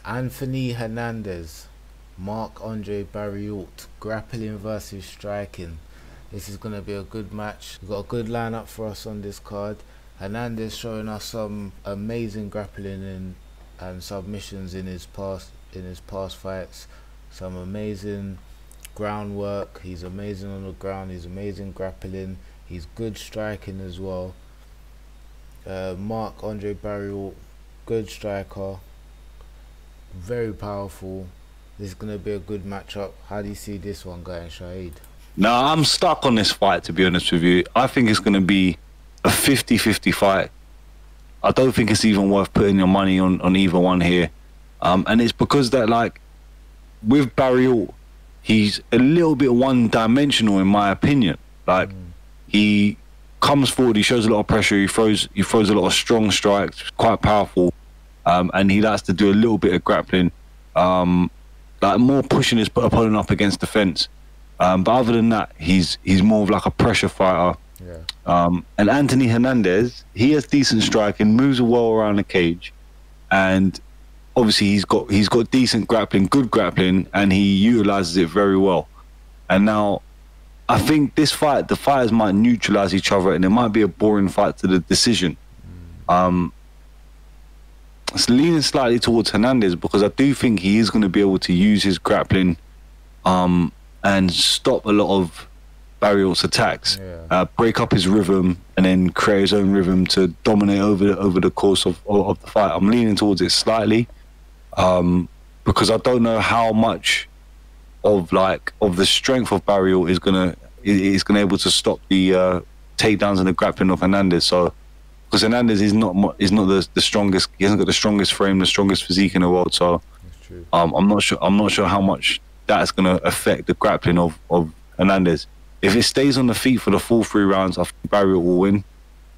Anthony Hernandez, Marc-Andre Barriault, grappling versus striking. This is going to be a good match. We've got a good lineup for us on this card. Hernandez showing us some amazing grappling and submissions in his past fights. Some amazing groundwork. He's amazing on the ground. He's amazing grappling. He's good striking as well. Marc-Andre Barriault, good striker, very powerful. This is going to be a good matchup. How do you see this one going, Shahid? No, I'm stuck on this fight, to be honest with you. I think it's going to be a 50-50 fight. I don't think it's even worth putting your money on either one here. And it's because that, like, with Barriault, he's a little bit one-dimensional, in my opinion. Like, he comes forward, he shows a lot of pressure, he throws a lot of strong strikes, quite powerful, and he likes to do a little bit of grappling, like more pushing his opponent up against the fence. But other than that, he's more of like a pressure fighter. Yeah. And Anthony Hernandez, he has decent striking, moves well around the cage, and obviously he's got decent grappling, good grappling, and he utilizes it very well. And now, I think this fight, the fighters might neutralize each other, and it might be a boring fight to the decision. It's leaning slightly towards Hernandez because I do think he is going to be able to use his grappling and stop a lot of Barriault's attacks, break up his rhythm, and then create his own rhythm to dominate over the course of the fight. I'm leaning towards it slightly because I don't know how much of the strength of Barriault is gonna able to stop the takedowns and the grappling of Hernandez. So because Hernandez is not the strongest, he hasn't got the strongest frame, the strongest physique in the world. So I'm not sure how much that's gonna affect the grappling of Hernandez. If it stays on the feet for the full 3 rounds, I think Barriault will win.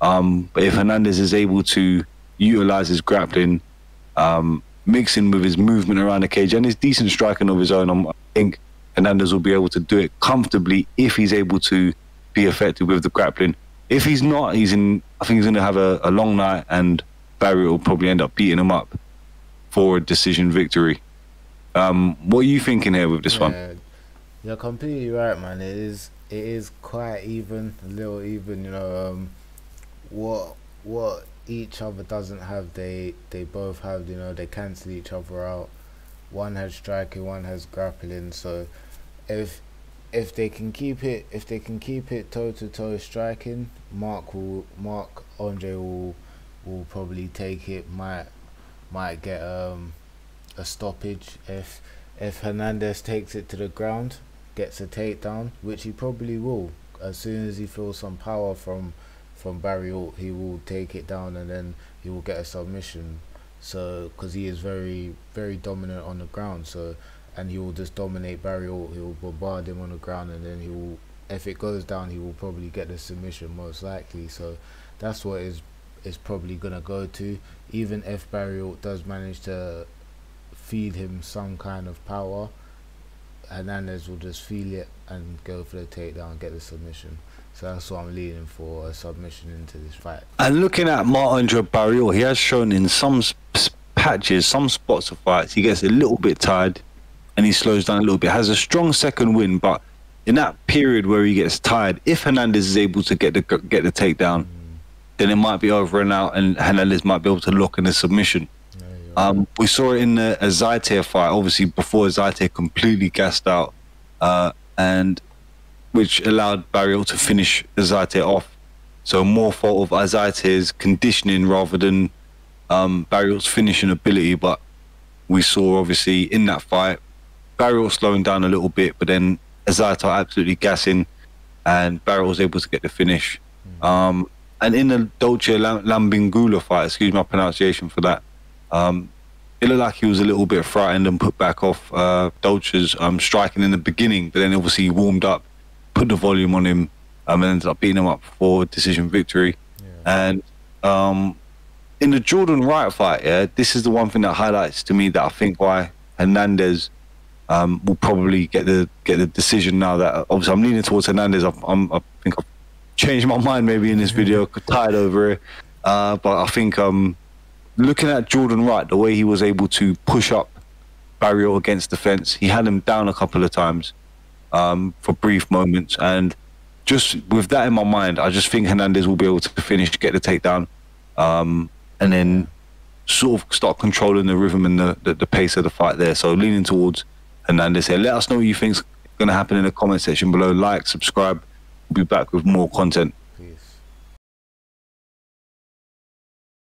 But if Hernandez is able to utilize his grappling, mixing with his movement around the cage and his decent striking of his own, I think Hernandez will be able to do it comfortably if he's able to be effective with the grappling. If he's not, I think he's going to have a long night, and Barriault will probably end up beating him up for a decision victory. What are you thinking here with this one? You're completely right, man. It is quite even, a little even. You know, what each other doesn't have, they both have. You know, they cancel each other out. One has striking, one has grappling. So if they can keep it toe to toe striking, Marc-Andre will probably take it. Might get a stoppage if Hernandez takes it to the ground, gets a takedown, which he probably will. As soon as he feels some power from Barriault, he will take it down, and then he will get a submission. So, because he is very, very dominant on the ground, so, and he will just dominate Barriault. He will bombard him on the ground, and then he will, if it goes down, he will probably get the submission most likely. So that's what is probably gonna go to. Even if Barriault does manage to feed him some kind of power, Hernandez will just feel it and go for the takedown and get the submission. So that's what I'm leaning for, a submission into this fight. And looking at Marc-Andre Barriault, he has shown in some patches, some spots of fights, he gets a little bit tired and he slows down a little bit. Has a strong second win, but in that period where he gets tired, if Hernandez is able to get the takedown, then it might be over and out, and Hernandez might be able to lock in a submission. We saw it in the Azaitar fight, obviously before Azaitar completely gassed out, and which allowed Barriault to finish Azaitar off. So more fault of Azaitar's conditioning rather than Barriault's finishing ability. But we saw obviously in that fight, Barriault slowing down a little bit, but then Azaitar absolutely gassing, and Barriault was able to get the finish. And in the Dolce Lambingula fight, excuse my pronunciation for that, it looked like he was a little bit frightened and put back off Dolce's striking in the beginning, but then obviously he warmed up, put the volume on him, and ended up beating him up for a decision victory. And in the Jordan Wright fight, this is the one thing that highlights to me that I think why Hernandez will probably get the decision now. That obviously I'm leaning towards Hernandez. I think I've changed my mind maybe in this video, tired over it, but I think looking at Jordan Wright, the way he was able to push up Barriault against the fence. He had him down a couple of times for brief moments, and just with that in my mind, I just think Hernandez will be able to finish, get the takedown, and then sort of start controlling the rhythm and the pace of the fight there. So leaning towards Hernandez here. Let us know what you think's going to happen in the comment section below. Like, subscribe. We'll be back with more content.